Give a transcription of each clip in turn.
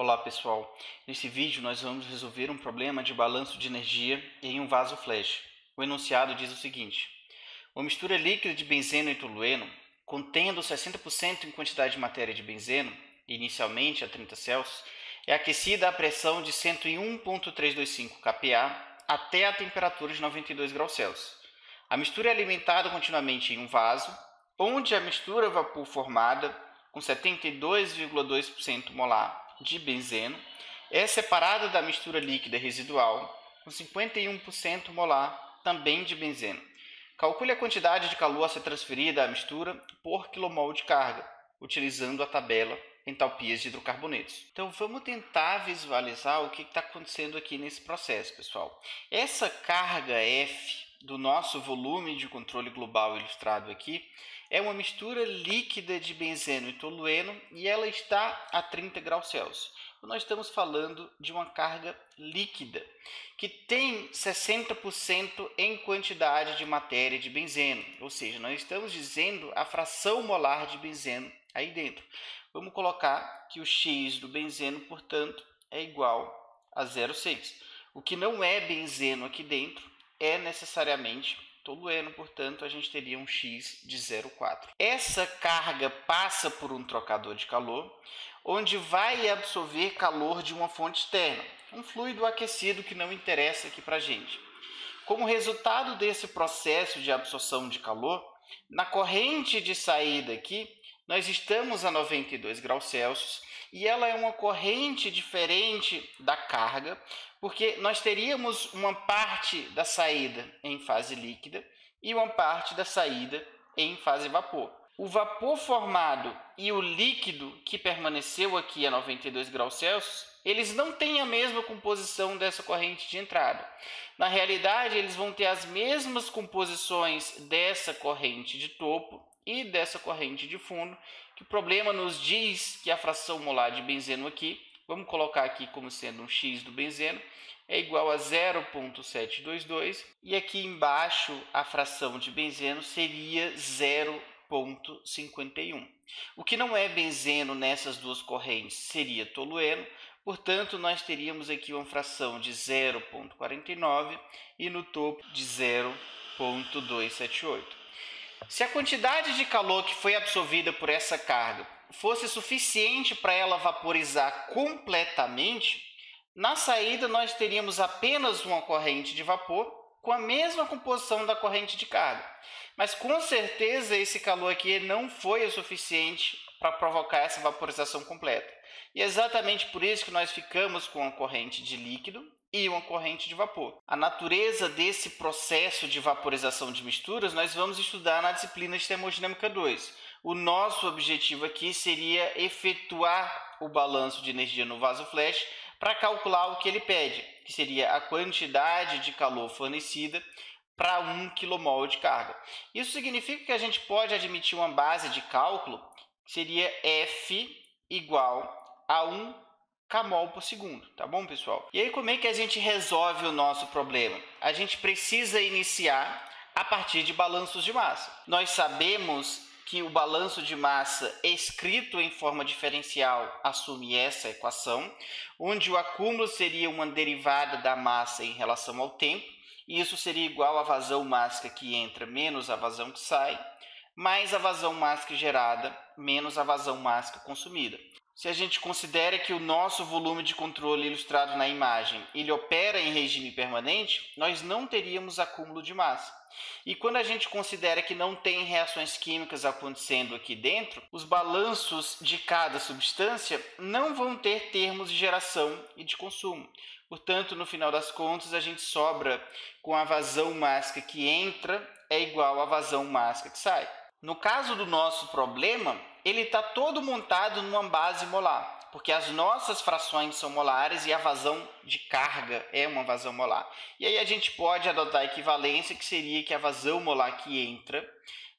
Olá pessoal, nesse vídeo nós vamos resolver um problema de balanço de energia em um vaso flash. O enunciado diz o seguinte: uma mistura líquida de benzeno e tolueno, contendo 60% em quantidade de matéria de benzeno, inicialmente a 30 Celsius, é aquecida à pressão de 101,325 kPa até a temperatura de 92 graus Celsius. A mistura é alimentada continuamente em um vaso, onde a mistura vapor formada com 72,2% molar de benzeno é separada da mistura líquida residual com 51% molar também de benzeno. Calcule a quantidade de calor a ser transferida à mistura por quilomol de carga, utilizando a tabela entalpias de hidrocarbonetos. Então vamos tentar visualizar o que está acontecendo aqui nesse processo, pessoal. Essa carga F do nosso volume de controle global ilustrado aqui é uma mistura líquida de benzeno e tolueno e ela está a 30 graus Celsius. Nós estamos falando de uma carga líquida que tem 60% em quantidade de matéria de benzeno, ou seja, nós estamos dizendo a fração molar de benzeno aí dentro. Vamos colocar que o X do benzeno, portanto, é igual a 0,6. O que não é benzeno aqui dentro é necessariamente tolueno, portanto, a gente teria um X de 0,4. Essa carga passa por um trocador de calor, onde vai absorver calor de uma fonte externa, um fluido aquecido que não interessa aqui para a gente. Como resultado desse processo de absorção de calor, na corrente de saída aqui, nós estamos a 92 graus Celsius e ela é uma corrente diferente da carga, porque nós teríamos uma parte da saída em fase líquida e uma parte da saída em fase vapor. O vapor formado e o líquido que permaneceu aqui a 92 graus Celsius, eles não têm a mesma composição dessa corrente de entrada. Na realidade, eles vão ter as mesmas composições dessa corrente de topo e dessa corrente de fundo, que o problema nos diz que a fração molar de benzeno aqui, vamos colocar aqui como sendo um X do benzeno, é igual a 0,722 e aqui embaixo a fração de benzeno seria 0,51. O que não é benzeno nessas duas correntes seria tolueno, portanto nós teríamos aqui uma fração de 0,49 e no topo de 0,278. Se a quantidade de calor que foi absorvida por essa carga fosse suficiente para ela vaporizar completamente, na saída nós teríamos apenas uma corrente de vapor com a mesma composição da corrente de carga. Mas com certeza esse calor aqui não foi o suficiente para provocar essa vaporização completa. E é exatamente por isso que nós ficamos com uma corrente de líquido e uma corrente de vapor. A natureza desse processo de vaporização de misturas nós vamos estudar na disciplina de Termodinâmica 2. O nosso objetivo aqui seria efetuar o balanço de energia no vaso flash para calcular o que ele pede, que seria a quantidade de calor fornecida para 1 kmol de carga. Isso significa que a gente pode admitir uma base de cálculo que seria F igual a 1 kmol por segundo, tá bom, pessoal? E aí, como é que a gente resolve o nosso problema? A gente precisa iniciar a partir de balanços de massa. Nós sabemos que o balanço de massa escrito em forma diferencial assume essa equação, onde o acúmulo seria uma derivada da massa em relação ao tempo, e isso seria igual à vazão mássica que entra menos a vazão que sai, mais a vazão mássica gerada menos a vazão mássica consumida. Se a gente considera que o nosso volume de controle ilustrado na imagem ele opera em regime permanente, nós não teríamos acúmulo de massa. E quando a gente considera que não tem reações químicas acontecendo aqui dentro, os balanços de cada substância não vão ter termos de geração e de consumo. Portanto, no final das contas, a gente sobra com a vazão mássica que entra é igual à vazão mássica que sai. No caso do nosso problema, ele está todo montado numa base molar, porque as nossas frações são molares e a vazão de carga é uma vazão molar. E aí a gente pode adotar a equivalência, que seria que a vazão molar que entra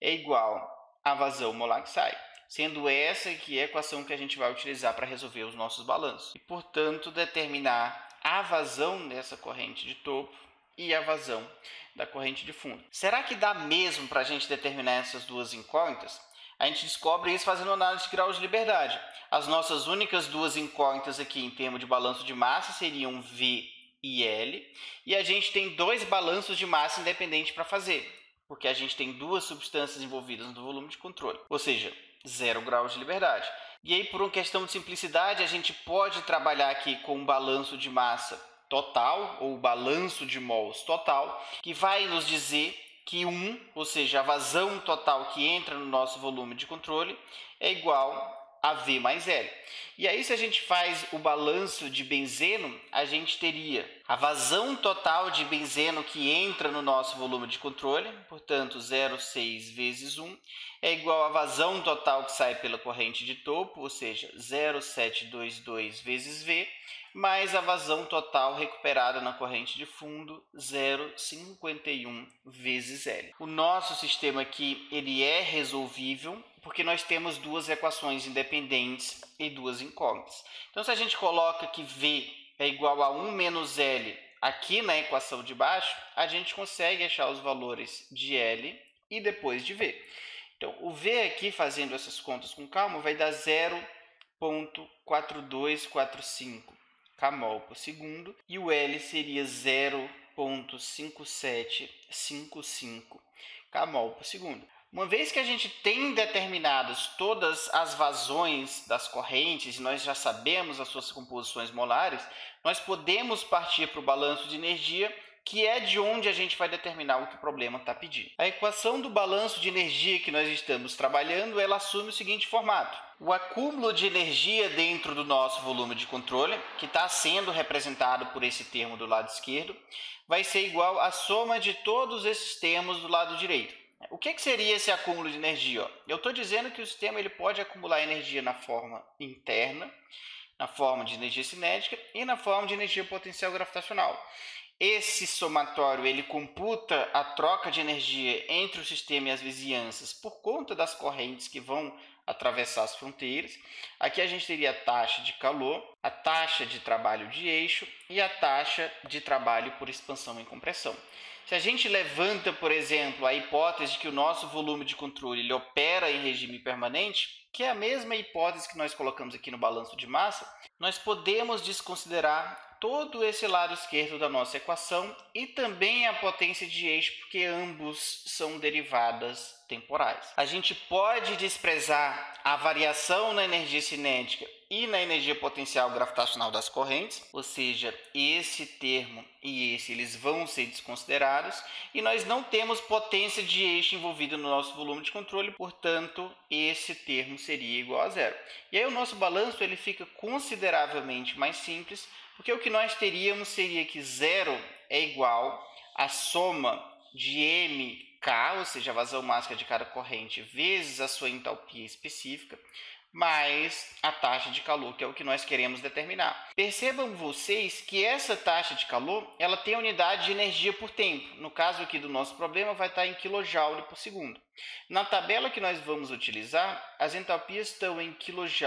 é igual à vazão molar que sai, sendo essa que é a equação que a gente vai utilizar para resolver os nossos balanços. E, portanto, determinar a vazão dessa corrente de topo e a vazão da corrente de fundo. Será que dá mesmo para a gente determinar essas duas incógnitas? A gente descobre isso fazendo análise de graus de liberdade. As nossas únicas duas incógnitas aqui em termos de balanço de massa seriam V e L, e a gente tem dois balanços de massa independentes para fazer, porque a gente tem duas substâncias envolvidas no volume de controle, ou seja, 0 graus de liberdade. E aí, por uma questão de simplicidade, a gente pode trabalhar aqui com um balanço de massa total, ou balanço de mols total, que vai nos dizer que 1, ou seja, a vazão total que entra no nosso volume de controle, é igual a V mais L. E aí, se a gente faz o balanço de benzeno, a gente teria a vazão total de benzeno que entra no nosso volume de controle, portanto, 0,6 vezes 1, é igual à vazão total que sai pela corrente de topo, ou seja, 0,722 vezes V, mais a vazão total recuperada na corrente de fundo, 0,51 vezes L. O nosso sistema aqui ele é resolvível, porque nós temos duas equações independentes e duas incógnitas. Então, se a gente coloca que V é igual a 1 menos L aqui na equação de baixo, a gente consegue achar os valores de L e depois de V. Então, o V aqui, fazendo essas contas com calma, vai dar 0,4245 kmol por segundo e o L seria 0,5755 kmol por segundo. Uma vez que a gente tem determinadas todas as vazões das correntes e nós já sabemos as suas composições molares, nós podemos partir para o balanço de energia, que é de onde a gente vai determinar o que o problema está pedindo. A equação do balanço de energia que nós estamos trabalhando, ela assume o seguinte formato. O acúmulo de energia dentro do nosso volume de controle, que está sendo representado por esse termo do lado esquerdo, vai ser igual à soma de todos esses termos do lado direito. O que seria esse acúmulo de energia? Eu estou dizendo que o sistema ele pode acumular energia na forma interna, na forma de energia cinética e na forma de energia potencial gravitacional. Esse somatório ele computa a troca de energia entre o sistema e as vizinhanças por conta das correntes que vão atravessar as fronteiras. Aqui a gente teria a taxa de calor, a taxa de trabalho de eixo e a taxa de trabalho por expansão e compressão. Se a gente levanta, por exemplo, a hipótese de que o nosso volume de controle ele opera em regime permanente, que é a mesma hipótese que nós colocamos aqui no balanço de massa, nós podemos desconsiderar todo esse lado esquerdo da nossa equação e também a potência de eixo, porque ambos são derivadas temporais. A gente pode desprezar a variação na energia cinética e na energia potencial gravitacional das correntes, ou seja, esse termo e esse eles vão ser desconsiderados, e nós não temos potência de eixo envolvida no nosso volume de controle, portanto, esse termo seria igual a zero. E aí o nosso balanço ele fica consideravelmente mais simples, porque o que nós teríamos seria que zero é igual à soma de mK, ou seja, a vazão máxima de cada corrente, vezes a sua entalpia específica, mais a taxa de calor, que é o que nós queremos determinar. Percebam vocês que essa taxa de calor ela tem a unidade de energia por tempo. No caso aqui do nosso problema, vai estar em kJ por segundo. Na tabela que nós vamos utilizar, as entalpias estão em kJ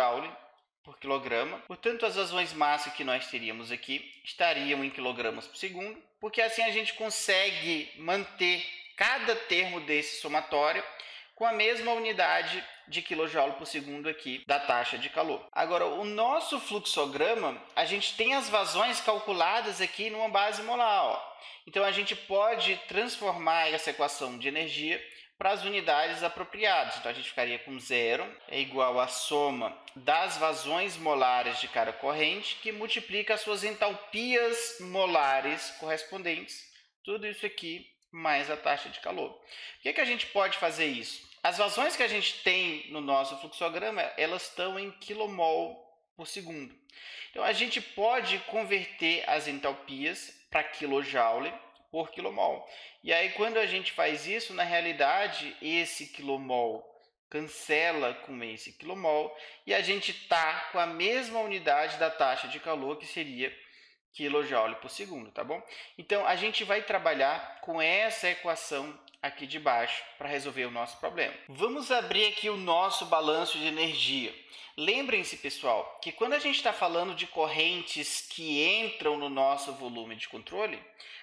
por quilograma. Portanto, as vazões massa que nós teríamos aqui estariam em quilogramas por segundo, porque assim a gente consegue manter cada termo desse somatório com a mesma unidade de kJ por segundo aqui da taxa de calor. Agora, o nosso fluxograma, a gente tem as vazões calculadas aqui numa base molar. Ó. Então, a gente pode transformar essa equação de energia para as unidades apropriadas. Então, a gente ficaria com zero é igual à soma das vazões molares de cada corrente, que multiplica as suas entalpias molares correspondentes. Tudo isso aqui mais a taxa de calor. Por que a gente pode fazer isso? As vazões que a gente tem no nosso fluxograma, elas estão em kmol por segundo. Então, a gente pode converter as entalpias para kJ por kmol. E aí, quando a gente faz isso, na realidade, esse kmol cancela com esse kmol e a gente está com a mesma unidade da taxa de calor, que seria kJ por segundo, tá bom? Então, a gente vai trabalhar com essa equação aqui de baixo para resolver o nosso problema. Vamos abrir aqui o nosso balanço de energia. Lembrem-se, pessoal, que quando a gente está falando de correntes que entram no nosso volume de controle,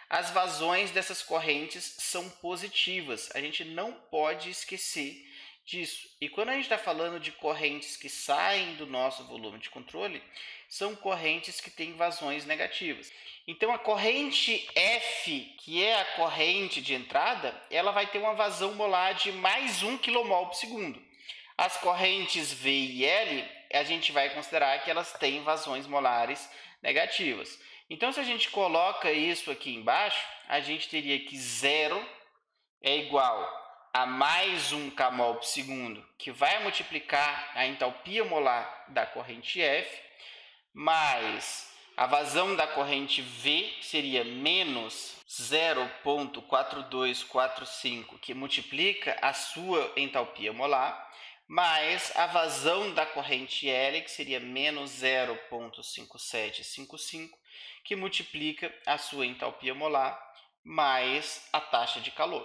as vazões dessas correntes são positivas. A gente não pode esquecer disso. E quando a gente está falando de correntes que saem do nosso volume de controle, são correntes que têm vazões negativas. Então a corrente F, que é a corrente de entrada, ela vai ter uma vazão molar de mais 1 kmol por segundo. As correntes V e L, a gente vai considerar que elas têm vazões molares negativas. Então, se a gente coloca isso aqui embaixo, a gente teria que 0 é igual a mais 1 kmol por segundo, que vai multiplicar a entalpia molar da corrente F, mais a vazão da corrente V seria menos 0,4245, que multiplica a sua entalpia molar, mais a vazão da corrente L, que seria menos 0,5755, que multiplica a sua entalpia molar, mais a taxa de calor.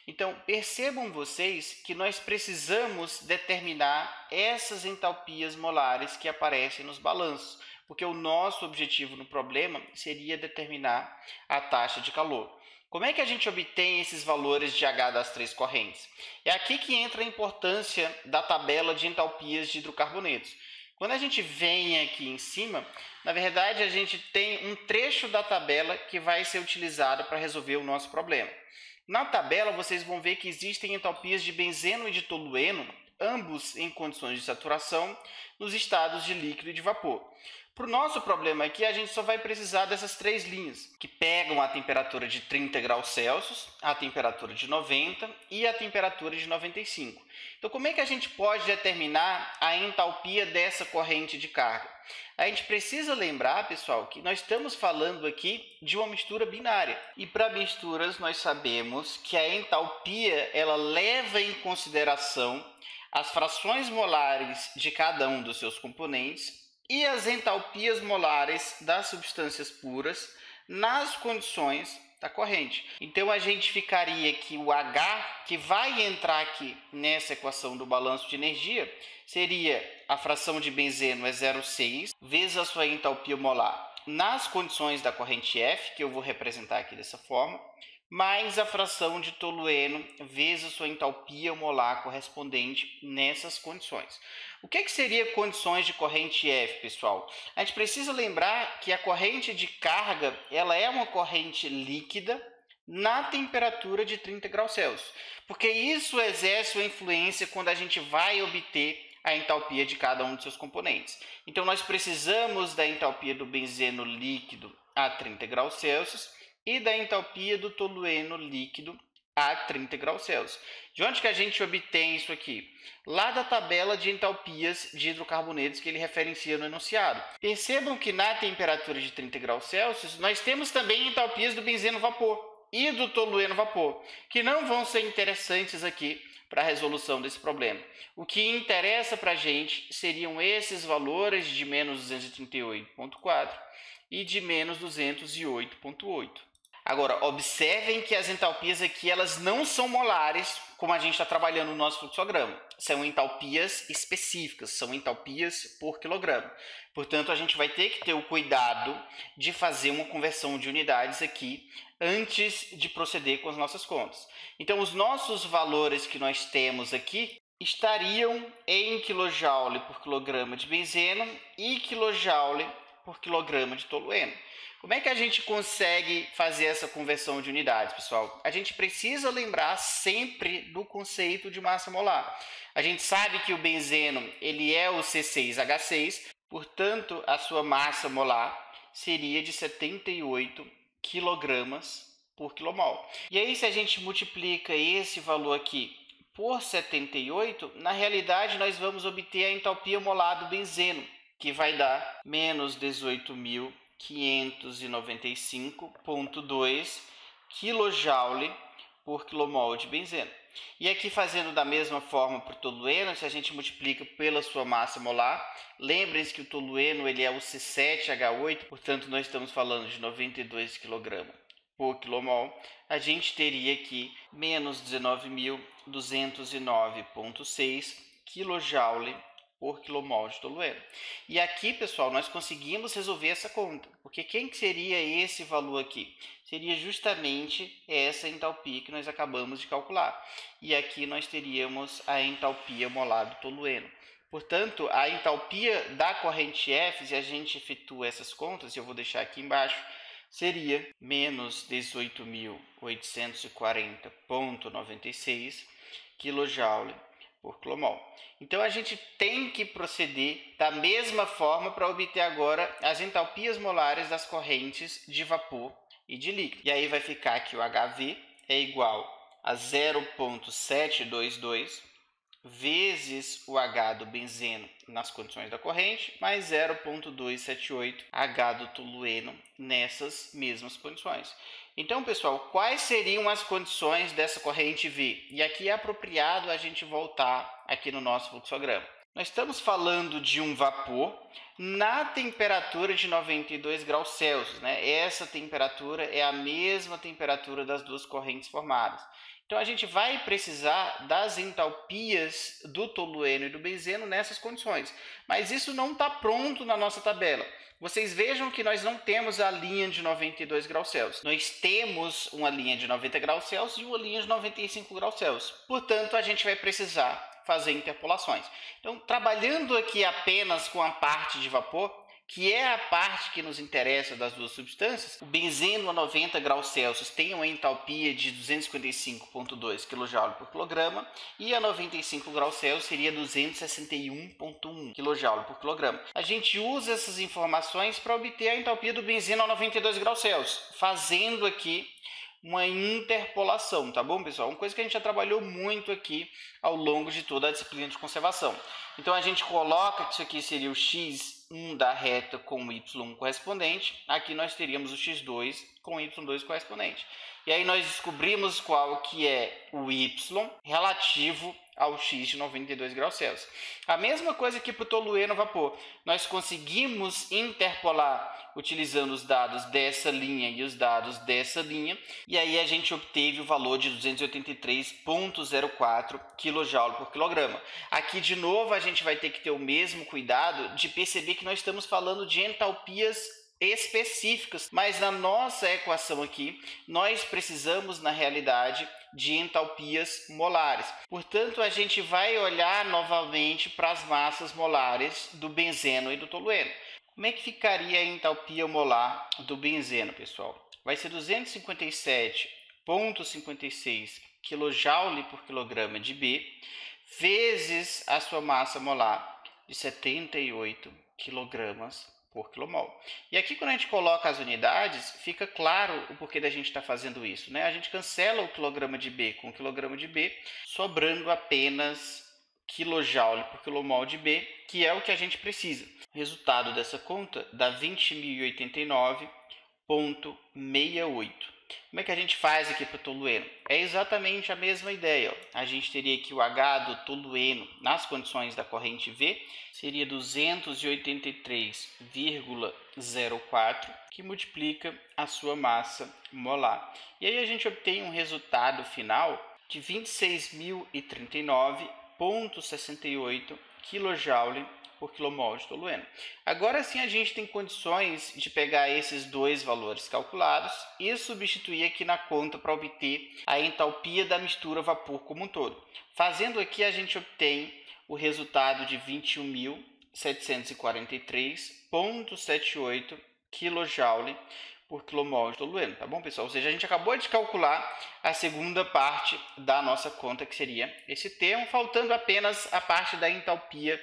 Então, percebam vocês que nós precisamos determinar essas entalpias molares que aparecem nos balanços, porque o nosso objetivo no problema seria determinar a taxa de calor. Como é que a gente obtém esses valores de H das três correntes? É aqui que entra a importância da tabela de entalpias de hidrocarbonetos. Quando a gente vem aqui em cima, na verdade a gente tem um trecho da tabela que vai ser utilizado para resolver o nosso problema. Na tabela vocês vão ver que existem entalpias de benzeno e de tolueno, ambos em condições de saturação, nos estados de líquido e de vapor. Para o nosso problema aqui, a gente só vai precisar dessas três linhas, que pegam a temperatura de 30 graus Celsius, a temperatura de 90 e a temperatura de 95. Então, como é que a gente pode determinar a entalpia dessa corrente de carga? A gente precisa lembrar, pessoal, que nós estamos falando aqui de uma mistura binária. E para misturas, nós sabemos que a entalpia ela leva em consideração as frações molares de cada um dos seus componentes e as entalpias molares das substâncias puras nas condições da corrente. Então, a gente ficaria que o H, que vai entrar aqui nessa equação do balanço de energia, seria a fração de benzeno é 0,6, vezes a sua entalpia molar nas condições da corrente F, que eu vou representar aqui dessa forma, mais a fração de tolueno vezes a sua entalpia molar correspondente nessas condições. O que seria condições de corrente F, pessoal? A gente precisa lembrar que a corrente de carga ela é uma corrente líquida na temperatura de 30 graus Celsius, porque isso exerce uma influência quando a gente vai obter a entalpia de cada um dos seus componentes. Então, nós precisamos da entalpia do benzeno líquido a 30 graus Celsius e da entalpia do tolueno líquido a 30 graus Celsius. De onde que a gente obtém isso aqui? Lá da tabela de entalpias de hidrocarbonetos que ele referencia no enunciado. Percebam que na temperatura de 30 graus Celsius, nós temos também entalpias do benzeno vapor e do tolueno vapor, que não vão ser interessantes aqui para a resolução desse problema. O que interessa para a gente seriam esses valores de menos 238,4 e de menos 208,8. Agora, observem que as entalpias aqui elas não são molares, como a gente está trabalhando no nosso fluxograma. São entalpias específicas, são entalpias por quilograma. Portanto, a gente vai ter que ter o cuidado de fazer uma conversão de unidades aqui antes de proceder com as nossas contas. Então, os nossos valores que nós temos aqui estariam em kJ por quilograma de benzeno e kJ por quilograma de tolueno. Como é que a gente consegue fazer essa conversão de unidades, pessoal? A gente precisa lembrar sempre do conceito de massa molar. A gente sabe que o benzeno ele é o C6H6, portanto, a sua massa molar seria de 78 kg por quilomol. E aí, se a gente multiplica esse valor aqui por 78, na realidade, nós vamos obter a entalpia molar do benzeno, que vai dar menos 18.595,2 kJ por quilomol de benzeno. E aqui fazendo da mesma forma para o tolueno, se a gente multiplica pela sua massa molar, lembrem-se que o tolueno ele é o C7H8, portanto nós estamos falando de 92 kg por quilomol, a gente teria aqui menos 19.209,6 kJ por quilomol de tolueno. E aqui, pessoal, nós conseguimos resolver essa conta, porque quem que seria esse valor aqui? Seria justamente essa entalpia que nós acabamos de calcular. E aqui nós teríamos a entalpia molar do tolueno. Portanto, a entalpia da corrente F, se a gente efetua essas contas, eu vou deixar aqui embaixo, seria menos 18.840,96 kJ por quilomol. Então, a gente tem que proceder da mesma forma para obter agora as entalpias molares das correntes de vapor e de líquido. E aí vai ficar que o HV é igual a 0,722 vezes o H do benzeno nas condições da corrente, mais 0,278 H do tolueno nessas mesmas condições. Então, pessoal, quais seriam as condições dessa corrente V? E aqui é apropriado a gente voltar aqui no nosso fluxograma. Nós estamos falando de um vapor na temperatura de 92 graus Celsius, né? Essa temperatura é a mesma temperatura das duas correntes formadas. Então, a gente vai precisar das entalpias do tolueno e do benzeno nessas condições. Mas isso não está pronto na nossa tabela. Vocês vejam que nós não temos a linha de 92 graus Celsius. Nós temos uma linha de 90 graus Celsius e uma linha de 95 graus Celsius. Portanto, a gente vai precisar fazer interpolações. Então, trabalhando aqui apenas com a parte de vapor, que é a parte que nos interessa das duas substâncias, o benzeno a 90 graus Celsius tem uma entalpia de 255,2 kJ por quilograma e a 95 graus Celsius seria 261,1 kJ por quilograma. A gente usa essas informações para obter a entalpia do benzeno a 92 graus Celsius, fazendo aqui uma interpolação, tá bom, pessoal? Uma coisa que a gente já trabalhou muito aqui ao longo de toda a disciplina de conservação. Então, a gente coloca que isso aqui seria o x1 da reta com o y1 correspondente. Aqui nós teríamos o x2 com o y2 correspondente. E aí nós descobrimos qual que é o y relativo ao x de 92 graus Celsius. A mesma coisa aqui para o tolueno vapor. Nós conseguimos interpolar utilizando os dados dessa linha e os dados dessa linha. E aí a gente obteve o valor de 283,04 kJ por quilograma. Aqui, de novo, a gente vai ter que ter o mesmo cuidado de perceber que nós estamos falando de entalpias específicas, mas na nossa equação aqui, nós precisamos, na realidade, de entalpias molares. Portanto, a gente vai olhar novamente para as massas molares do benzeno e do tolueno. Como é que ficaria a entalpia molar do benzeno, pessoal? Vai ser 257,56 kJ por quilograma de B, vezes a sua massa molar de 78 kg por quilomol. E aqui, quando a gente coloca as unidades, fica claro o porquê da gente estar fazendo isso, né? A gente cancela o quilograma de B com o quilograma de B, sobrando apenas kJ por quilomol de B, que é o que a gente precisa. O resultado dessa conta dá 20.089,68. Como é que a gente faz aqui para o tolueno? É exatamente a mesma ideia. Ó. A gente teria aqui o H do tolueno nas condições da corrente V, seria 283,04, que multiplica a sua massa molar. E aí a gente obtém um resultado final de 26.039,68 kJ por quilomol de tolueno. Agora sim a gente tem condições de pegar esses dois valores calculados e substituir aqui na conta para obter a entalpia da mistura vapor como um todo. Fazendo aqui, a gente obtém o resultado de 21.743,78 kJ por quilomol de tolueno, tá bom, pessoal? Ou seja, a gente acabou de calcular a segunda parte da nossa conta, que seria esse termo, faltando apenas a parte da entalpia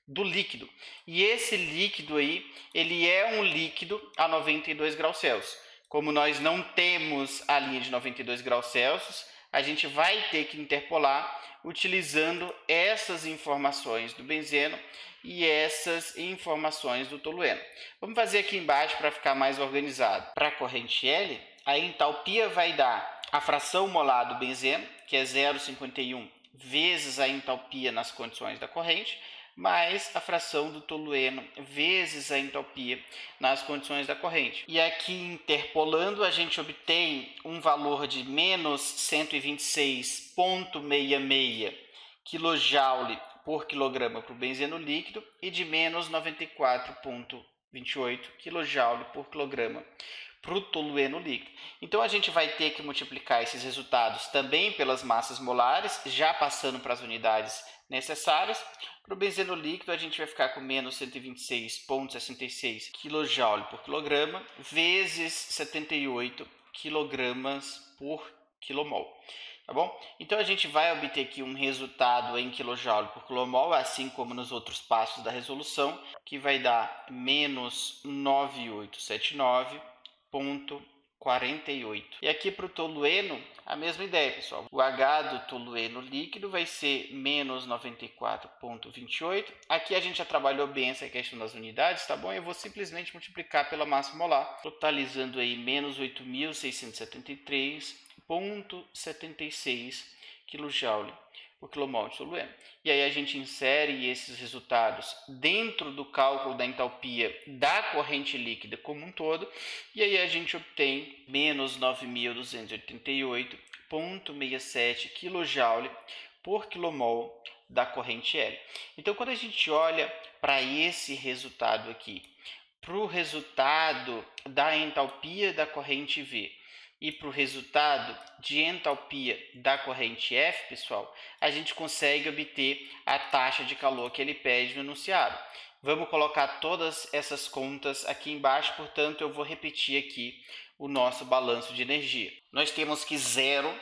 do líquido. E esse líquido aí, ele é um líquido a 92 graus Celsius. Como nós não temos a linha de 92 graus Celsius, a gente vai ter que interpolar utilizando essas informações do benzeno e essas informações do tolueno. Vamos fazer aqui embaixo para ficar mais organizado. Para a corrente L, a entalpia vai dar a fração molar do benzeno, que é 0,51, vezes a entalpia nas condições da corrente, mais a fração do tolueno vezes a entalpia nas condições da corrente. E aqui, interpolando, a gente obtém um valor de menos 126,66 kJ por quilograma para o benzeno líquido e de menos 94,28 kJ por quilograma para o tolueno líquido. Então, a gente vai ter que multiplicar esses resultados também pelas massas molares, já passando para as unidades necessárias. Para o benzeno líquido, a gente vai ficar com menos 126,66 kJ por quilograma, vezes 78 kg por quilomol. Tá bom? Então, a gente vai obter aqui um resultado em kJ por quilomol, assim como nos outros passos da resolução, que vai dar menos 9879,48. E aqui para o tolueno, a mesma ideia, pessoal. O H do tolueno líquido vai ser menos 94,28. Aqui a gente já trabalhou bem essa questão das unidades, tá bom? Eu vou simplesmente multiplicar pela massa molar, totalizando aí menos 8.673,76 kJ por quilomol de tolueno. E aí a gente insere esses resultados dentro do cálculo da entalpia da corrente líquida como um todo, e aí a gente obtém menos 9.288,67 kJ por quilomol da corrente L. Então, quando a gente olha para esse resultado aqui, para o resultado da entalpia da corrente V e para o resultado de entalpia da corrente F, pessoal, a gente consegue obter a taxa de calor que ele pede no enunciado. Vamos colocar todas essas contas aqui embaixo, portanto, eu vou repetir aqui o nosso balanço de energia. Nós temos que 0,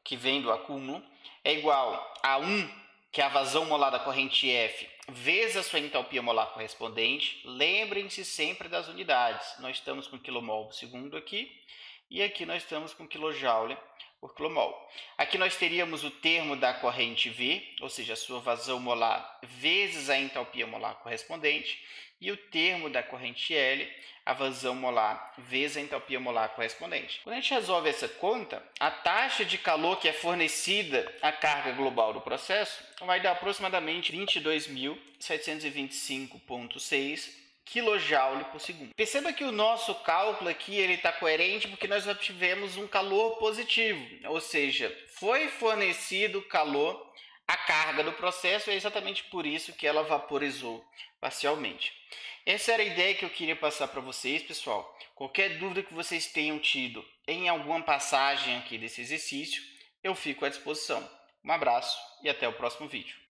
que vem do acúmulo, é igual a 1, que é a vazão molar da corrente F, vezes a sua entalpia molar correspondente. Lembrem-se sempre das unidades. Nós estamos com quilomol por segundo aqui, e aqui nós estamos com kJ por quilomol. Aqui nós teríamos o termo da corrente V, ou seja, a sua vazão molar vezes a entalpia molar correspondente, e o termo da corrente L, a vazão molar vezes a entalpia molar correspondente. Quando a gente resolve essa conta, a taxa de calor que é fornecida à carga global do processo vai dar aproximadamente 22.725,6 kJ por segundo. Perceba que o nosso cálculo aqui está coerente porque nós obtivemos um calor positivo, ou seja, foi fornecido calor à carga do processo, e é exatamente por isso que ela vaporizou parcialmente. Essa era a ideia que eu queria passar para vocês, pessoal. Qualquer dúvida que vocês tenham tido em alguma passagem aqui desse exercício, eu fico à disposição. Um abraço e até o próximo vídeo.